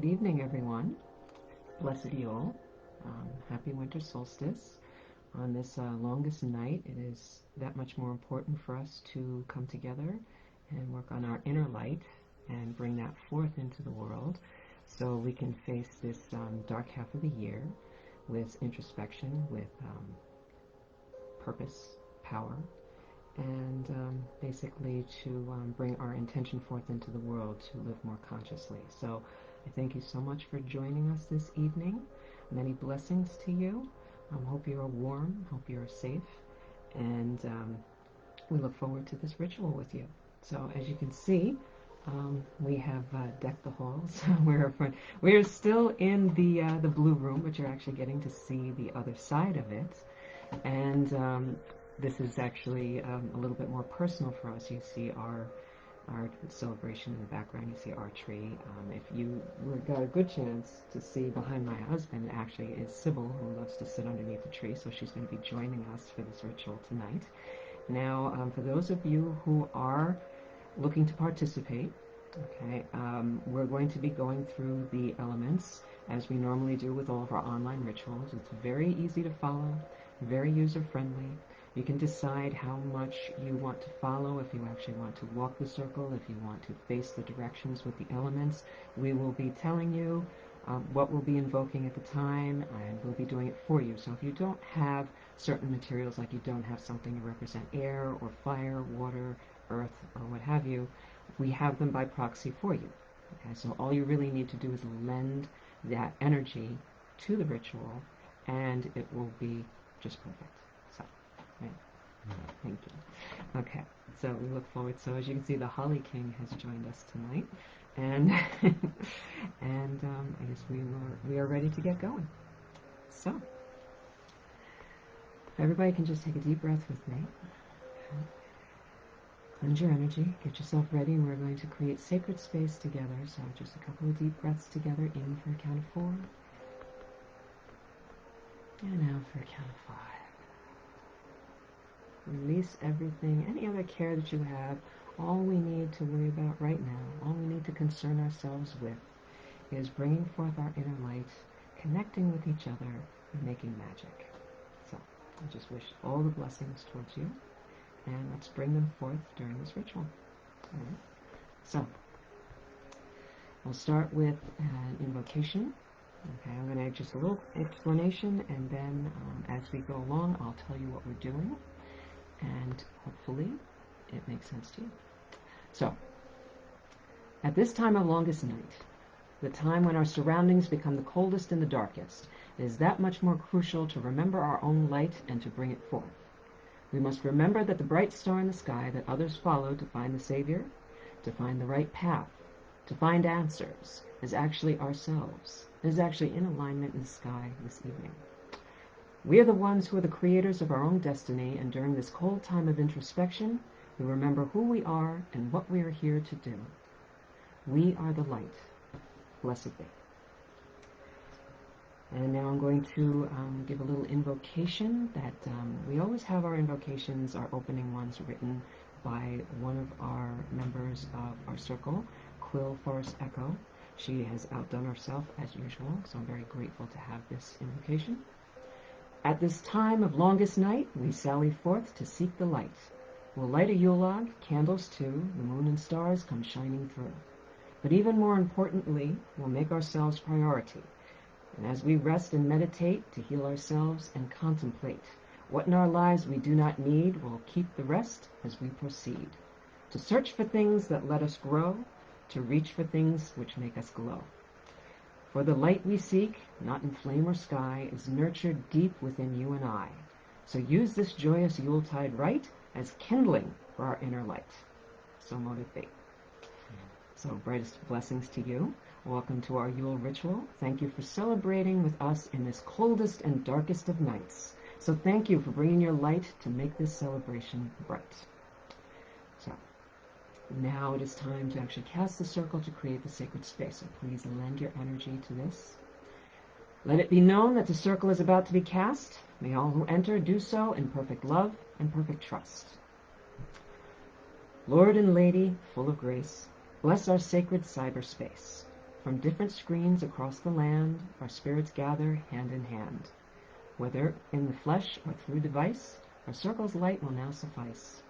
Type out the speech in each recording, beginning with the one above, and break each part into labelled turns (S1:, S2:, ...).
S1: Evening, everyone. Blessed Yule. Happy Winter Solstice. On this longest night, it is that much more important for us to come together and work on our inner light and bring that forth into the world so we can face this dark half of the year with introspection, with purpose, power, and basically to bring our intention forth into the world to live more consciously. So I thank you so much for joining us this evening. Many blessings to you. Hope you are warm, hope you are safe, and we look forward to this ritual with you. So as you can see, we have decked the halls. We're still in the blue room, but you're actually getting to see the other side of it. And this is actually a little bit more personal for us. You see our celebration in the background. You see our tree. If you got a good chance to see behind my husband, actually is Sybil, who loves to sit underneath the tree, so she's going to be joining us for this ritual tonight. Now, for those of you who are looking to participate, okay, we're going to be going through the elements as we normally do with all of our online rituals. It's very easy to follow, very user-friendly. You can decide how much you want to follow, if you actually want to walk the circle, if you want to face the directions with the elements. We will be telling you what we'll be invoking at the time, and we'll be doing it for you. So if you don't have certain materials, like you don't have something to represent air or fire, water, earth, or what have you, we have them by proxy for you. Okay, so all you really need to do is lend that energy to the ritual, and it will be just perfect. Right. Thank you. Okay, so we look forward. So as you can see, the Holly King has joined us tonight, and I guess we are ready to get going. So everybody can just take a deep breath with me. Okay. Cleanse your energy. Get yourself ready, and we're going to create sacred space together. So just a couple of deep breaths together. In for a count of 4, and out for a count of 5. Release everything, any other care that you have. All we need to worry about right now, all we need to concern ourselves with, is bringing forth our inner light, connecting with each other, and making magic. So, I just wish all the blessings towards you, and let's bring them forth during this ritual. All right. So, we'll start with an invocation. Okay, I'm going to just a little explanation, and then as we go along, I'll tell you what we're doing. And hopefully it makes sense to you. So, at this time of longest night, the time when our surroundings become the coldest and the darkest, it is that much more crucial to remember our own light and to bring it forth. We must remember that the bright star in the sky that others follow to find the Savior, to find the right path, to find answers, is actually ourselves. It is actually in alignment in the sky this evening. We are the ones who are the creators of our own destiny, and during this cold time of introspection, we remember who we are and what we are here to do. We are the light. Blessed be. And now I'm going to give a little invocation that we always have. Our invocations, our opening ones, written by one of our members of our circle, Quill Forest Echo. She has outdone herself as usual, so I'm very grateful to have this invocation. At this time of longest night, we sally forth to seek the light. We'll light a Yule log, candles too, the moon and stars come shining through. But even more importantly, we'll make ourselves priority. And as we rest and meditate to heal ourselves and contemplate what in our lives we do not need, we'll keep the rest as we proceed. To search for things that let us grow, to reach for things which make us glow. For the light we seek, not in flame or sky, is nurtured deep within you and I. So use this joyous Yuletide rite as kindling for our inner light. So mote it be. So brightest blessings to you. Welcome to our Yule ritual. Thank you for celebrating with us in this coldest and darkest of nights. So thank you for bringing your light to make this celebration bright. So now it is time to actually cast the circle to create the sacred space. So please lend your energy to this. Let it be known that the circle is about to be cast. May all who enter do so in perfect love and perfect trust. Lord and Lady, full of grace, bless our sacred cyberspace. From different screens across the land, our spirits gather hand in hand. Whether in the flesh or through device, our circle's light will now suffice.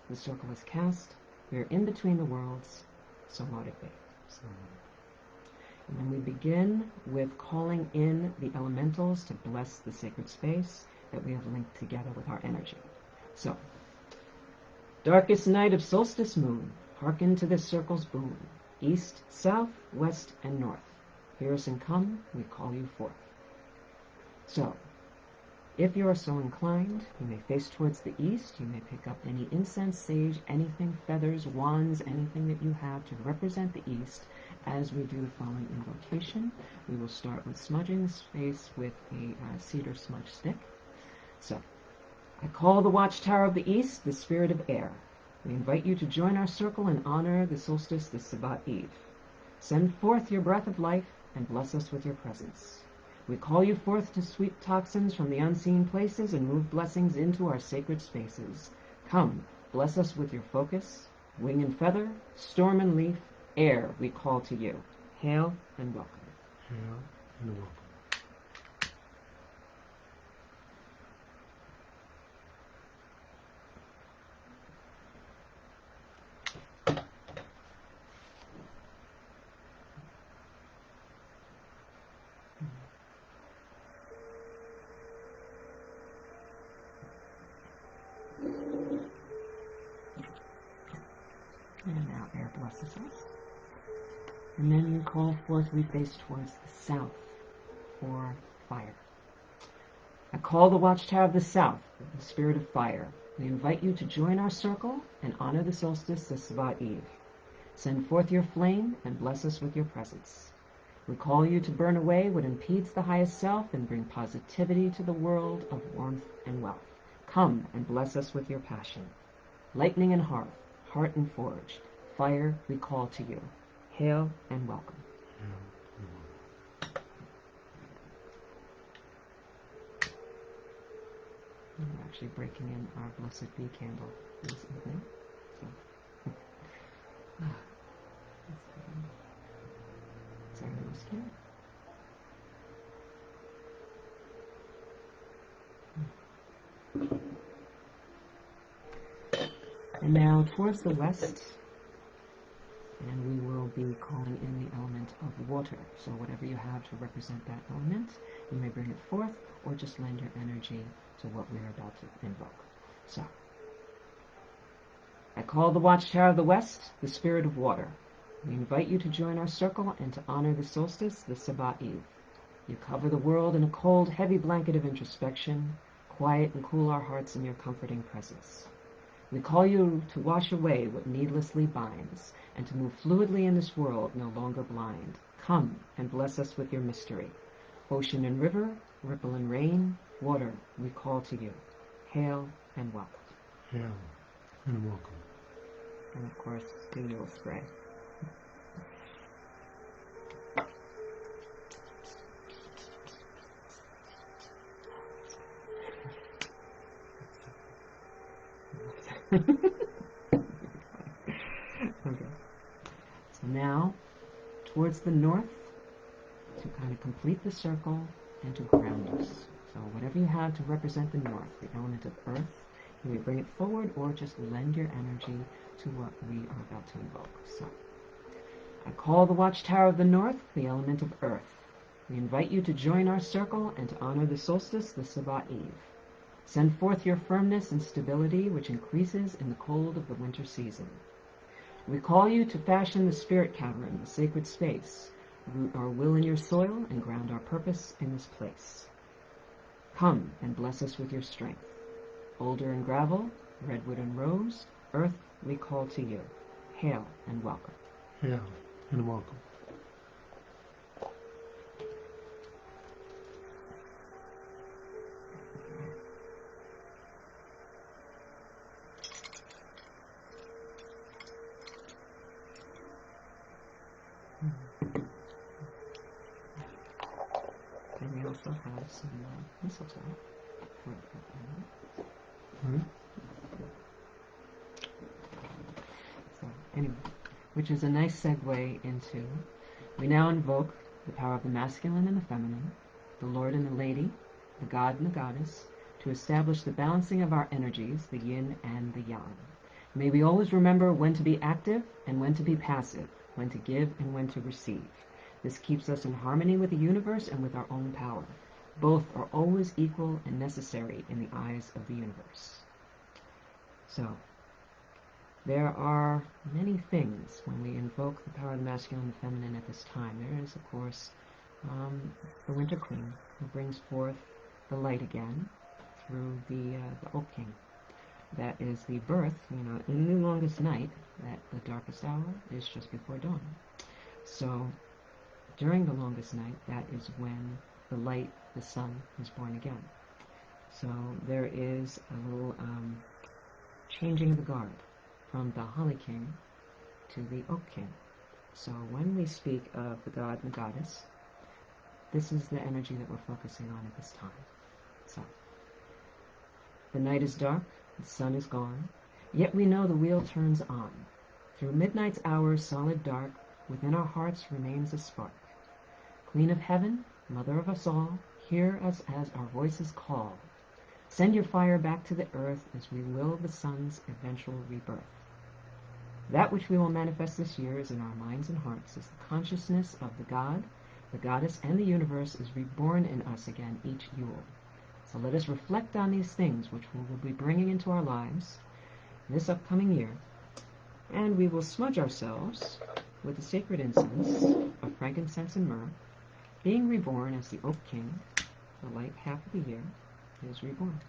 S1: The circle is cast, we are in between the worlds, so mote it be. And then we begin with calling in the elementals to bless the sacred space that we have linked together with our energy. So, darkest night of solstice moon, hearken to this circle's boon. East, south, west, and north. Hear us and come, we call you forth. So, if you are so inclined, you may face towards the east. You may pick up any incense, sage, anything, feathers, wands, anything that you have to represent the east. As we do the following invocation, we will start with smudging the space with a cedar smudge stick. So, I call the watchtower of the east, the spirit of air. We invite you to join our circle and honor the solstice, the Sabbat Eve. Send forth your breath of life and bless us with your presence. We call you forth to sweep toxins from the unseen places and move blessings into our sacred spaces. Come, bless us with your focus, wing and feather, storm and leaf, air, we call to you. Hail and welcome.
S2: Hail and welcome.
S1: And now air blesses us. And then you call forth, we face towards the south for fire. I call the watchtower of the south, the spirit of fire. We invite you to join our circle and honor the solstice, the Sabbat Eve. Send forth your flame and bless us with your presence. We call you to burn away what impedes the highest self and bring positivity to the world of warmth and wealth. Come and bless us with your passion. Lightning and hearth, heart and forge, fire we call to you. Hail and welcome. We're actually breaking in our Blessed Bee candle this evening. So, sorry, whiskey. And now towards the west, and we will be calling in the element of water. So whatever you have to represent that element, you may bring it forth or just lend your energy to what we are about to invoke. So, I call the watchtower of the west, the spirit of water. We invite you to join our circle and to honor the solstice, the Sabbat Eve. You cover the world in a cold, heavy blanket of introspection, quiet and cool our hearts in your comforting presence. We call you to wash away what needlessly binds, and to move fluidly in this world no longer blind. Come and bless us with your mystery. Ocean and river, ripple and rain, water, we call to you. Hail and welcome.
S2: Hail and welcome.
S1: And of course, the Yule spray. Okay. So now, towards the north, to kind of complete the circle and to ground us. So whatever you have to represent the north, the element of earth, you may bring it forward or just lend your energy to what we are about to invoke. So, I call the watchtower of the north, the element of earth. We invite you to join our circle and to honor the solstice, the Sabbat Eve. Send forth your firmness and stability, which increases in the cold of the winter season. We call you to fashion the spirit cavern, the sacred space, root our will in your soil, and ground our purpose in this place. Come and bless us with your strength. Boulder and gravel, redwood and rose, earth we call to you. Hail and welcome.
S2: Hail and welcome.
S1: And we also have some mistletoe.
S2: Mm-hmm.
S1: So anyway, which is a nice segue into We now invoke the power of the masculine and the feminine, the Lord and the Lady, the God and the Goddess, to establish the balancing of our energies, the yin and the yang. May we always remember when to be active and when to be passive, when to give and when to receive. This keeps us in harmony with the universe and with our own power. Both are always equal and necessary in the eyes of the universe. So, there are many things when we invoke the power of the masculine and the feminine at this time. There is, of course, the Winter Queen, who brings forth the light again through the Oak King. That is the birth, in the longest night, that the darkest hour is just before dawn. So, during the longest night, that is when the light, the sun, is born again. So, there is a little changing of the guard from the Holly King to the Oak King. So when we speak of the God and the Goddess, this is the energy that we're focusing on at this time. So, the night is dark, the sun is gone, yet we know the wheel turns on. Through midnight's hours solid dark, within our hearts remains a spark. Queen of heaven, mother of us all, hear us as our voices call. Send your fire back to the earth as we will the sun's eventual rebirth. That which we will manifest this year is in our minds and hearts, as the consciousness of the God, the Goddess, and the universe is reborn in us again each Yule. So let us reflect on these things which we will be bringing into our lives this upcoming year, and we will smudge ourselves with the sacred incense of frankincense and myrrh, being reborn as the Oak King, the light half of the year, is reborn.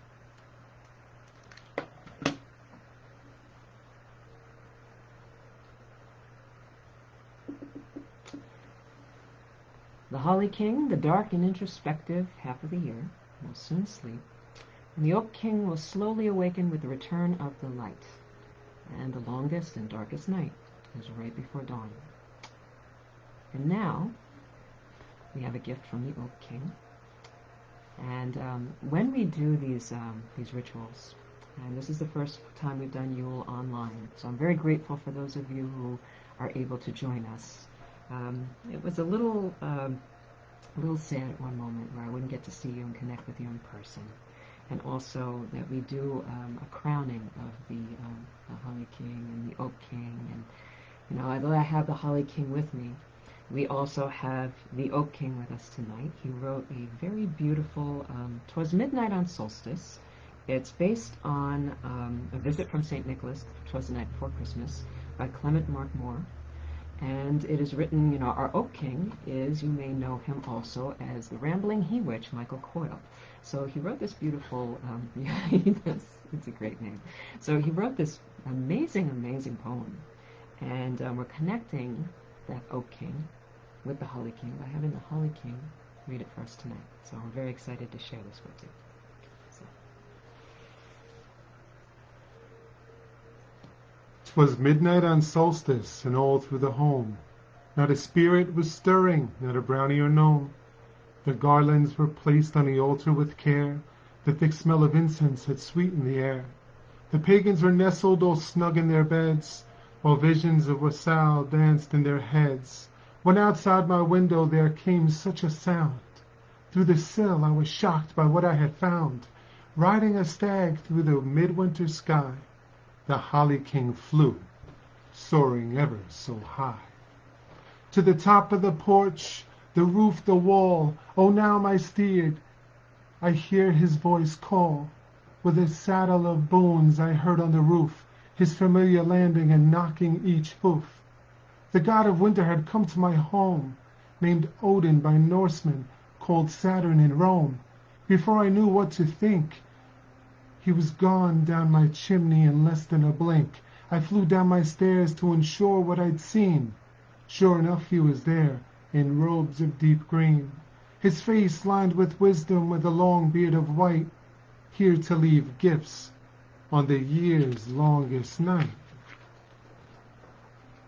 S1: The Holly King, the dark and introspective half of the year, will soon sleep, and the Oak King will slowly awaken with the return of the light, and the longest and darkest night is right before dawn. And now, we have a gift from the Oak King, and when we do these rituals, and this is the first time we've done Yule online, so I'm very grateful for those of you who are able to join us. It was a little sad at one moment where I wouldn't get to see you and connect with you in person, and also that we do a crowning of the Holly King and the Oak King, and although I have the Holly King with me, we also have the Oak King with us tonight. He wrote a very beautiful Twas Midnight on Solstice. It's based on a visit from St. Nicholas, Twas the Night Before Christmas, by Clement Mark Moore. And it is written, our Oak King is, you may know him also as the Rambling He-Witch, Michael Coyle. So he wrote this beautiful, it's a great name. So he wrote this amazing, amazing poem. And we're connecting that Oak King with the Holly King by having the Holly King read it for us tonight. So I'm very excited to share this with you. So.
S2: 'Twas midnight on solstice, and all through the home not a spirit was stirring, not a brownie or gnome. The garlands were placed on the altar with care, the thick smell of incense had sweetened the air. The pagans were nestled all snug in their beds, while visions of wassail danced in their heads, when outside my window there came such a sound. Through the sill I was shocked by what I had found. Riding a stag through the midwinter sky, the Holly King flew, soaring ever so high. To the top of the porch, the roof, the wall, oh now my steed, I hear his voice call. With a saddle of bones I heard on the roof, his familiar landing and knocking each hoof. The god of winter had come to my home, named Odin by Norsemen, called Saturn in Rome. Before I knew what to think, he was gone down my chimney in less than a blink. I flew down my stairs to ensure what I'd seen. Sure enough, he was there, in robes of deep green, his face lined with wisdom, with a long beard of white, here to leave gifts on the year's longest night.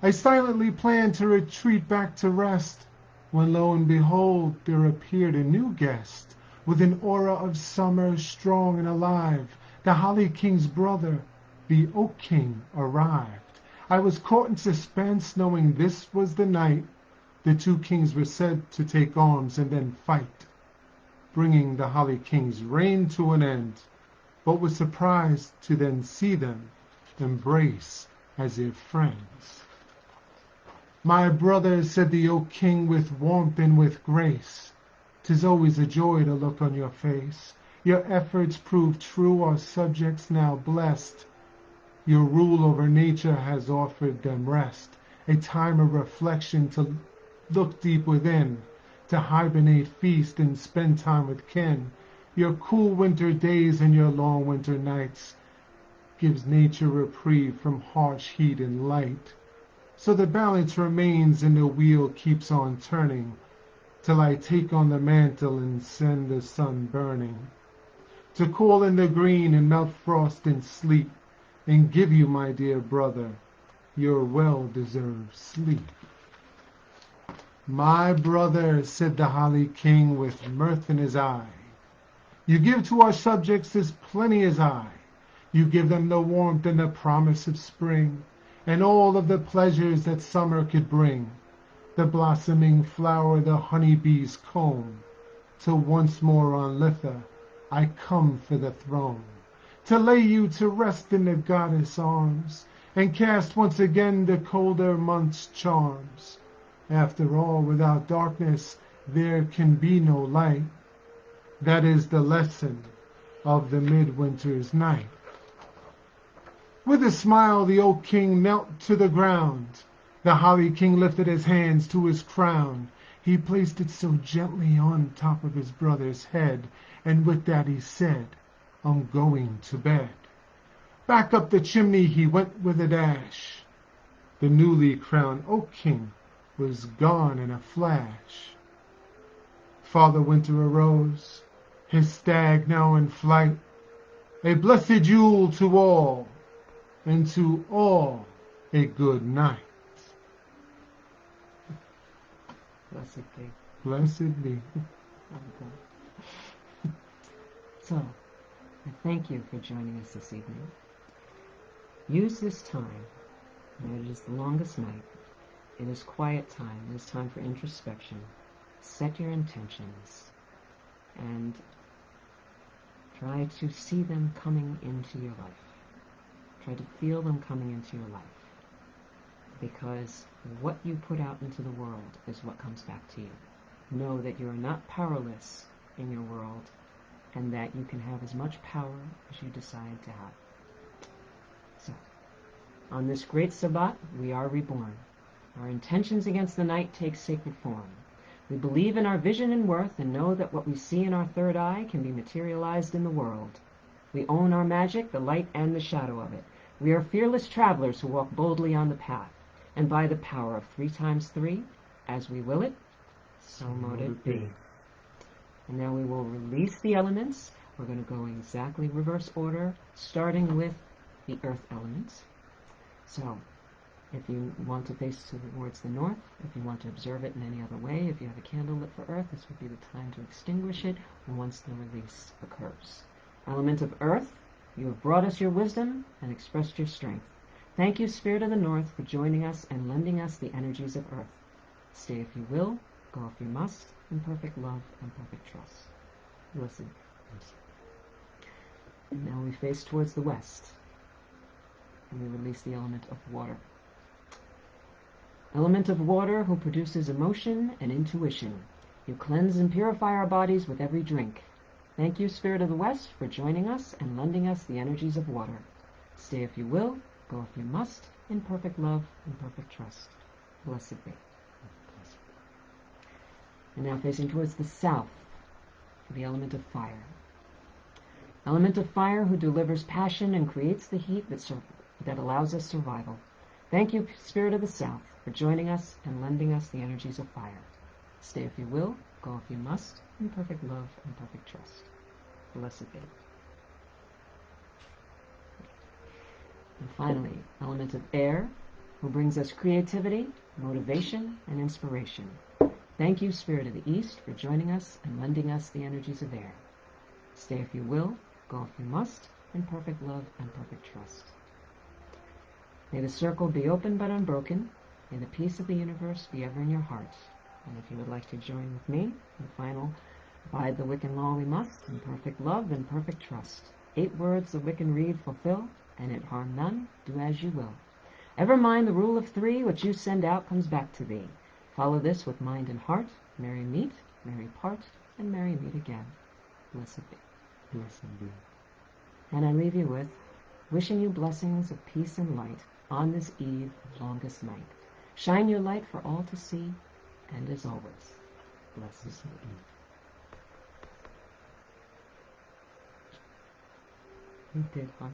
S2: I silently planned to retreat back to rest, when lo and behold, there appeared a new guest, with an aura of summer strong and alive. The Holly King's brother, the Oak King, arrived. I was caught in suspense, knowing this was the night the two kings were said to take arms and then fight, bringing the Holly King's reign to an end, but was surprised to then see them embrace as if friends. My brother, said the Oak King with warmth and with grace, 'tis always a joy to look on your face. Your efforts prove true, our subjects now blessed. Your rule over nature has offered them rest, a time of reflection to look deep within, to hibernate, feast, and spend time with kin. Your cool winter days and your long winter nights gives nature reprieve from harsh heat and light. So the balance remains and the wheel keeps on turning, till I take on the mantle and send the sun burning, to cool in the green and melt frost and sleet, and give you, my dear brother, your well-deserved sleep. My brother, said the Holly King with mirth in his eye, you give to our subjects as plenty as I. You give them the warmth and the promise of spring, and all of the pleasures that summer could bring, the blossoming flower, the honeybee's comb, till once more on Litha I come for the throne, to lay you to rest in the goddess' arms, and cast once again the colder month's charms. After all, without darkness there can be no light. That is the lesson of the midwinter's night. With a smile the Oak King knelt to the ground. The Holly King lifted his hands to his crown. He placed it so gently on top of his brother's head, and with that he said, I'm going to bed. Back up the chimney he went with a dash. The newly crowned Oak King was gone in a flash. Father Winter arose, his stag now in flight. A blessed Yule to all, and to all a good night.
S1: Blessed be.
S2: Blessed be.
S1: So, I thank you for joining us this evening. Use this time. It is the longest night. It is quiet time. It is time for introspection. Set your intentions and try to see them coming into your life. Try to feel them coming into your life. Because what you put out into the world is what comes back to you. Know that you are not powerless in your world, and that you can have as much power as you decide to have. So, on this great Sabbat, we are reborn. Our intentions against the night take sacred form. We believe in our vision and worth, and know that what we see in our third eye can be materialized in the world. We own our magic, the light and the shadow of it. We are fearless travelers who walk boldly on the path, and by the power of 3 times 3, as we will it, so mote it be. And now we will release the elements. We're going to go in exactly reverse order, starting with the earth elements. So, if you want to face towards the north, if you want to observe it in any other way, if you have a candle lit for earth, this would be the time to extinguish it once the release occurs. Element of earth, you have brought us your wisdom and expressed your strength. Thank you, Spirit of the North, for joining us and lending us the energies of earth. Stay if you will, go if you must, in perfect love and perfect trust. Listen. And now we face towards the west, and we release the element of water. Element of water, who produces emotion and intuition. You cleanse and purify our bodies with every drink. Thank you, Spirit of the West, for joining us and lending us the energies of water. Stay if you will, go if you must, in perfect love and perfect trust. Blessed be. And now facing towards the south, the element of fire. Element of fire, who delivers passion and creates the heat that allows us survival. Thank you, Spirit of the South, for joining us and lending us the energies of fire. Stay if you will, go if you must, in perfect love and perfect trust. Blessed be. And finally, element of air, who brings us creativity, motivation, and inspiration. Thank you, Spirit of the East, for joining us and lending us the energies of air. Stay if you will, go if you must, in perfect love and perfect trust. May the circle be open but unbroken. May the peace of the universe be ever in your heart. And if you would like to join with me, the final, abide the Wiccan law we must, in perfect love and perfect trust. 8 words the Wiccan read fulfill, and it harm none, do as you will. Ever mind the rule of 3, what you send out comes back to thee. Follow this with mind and heart, merry meet, merry part, and merry meet again. Blessed be.
S2: Blessed be.
S1: And I leave you with, wishing you blessings of peace and light on this eve of longest night. Shine your light for all to see, and as always, blessed be. We did, huh?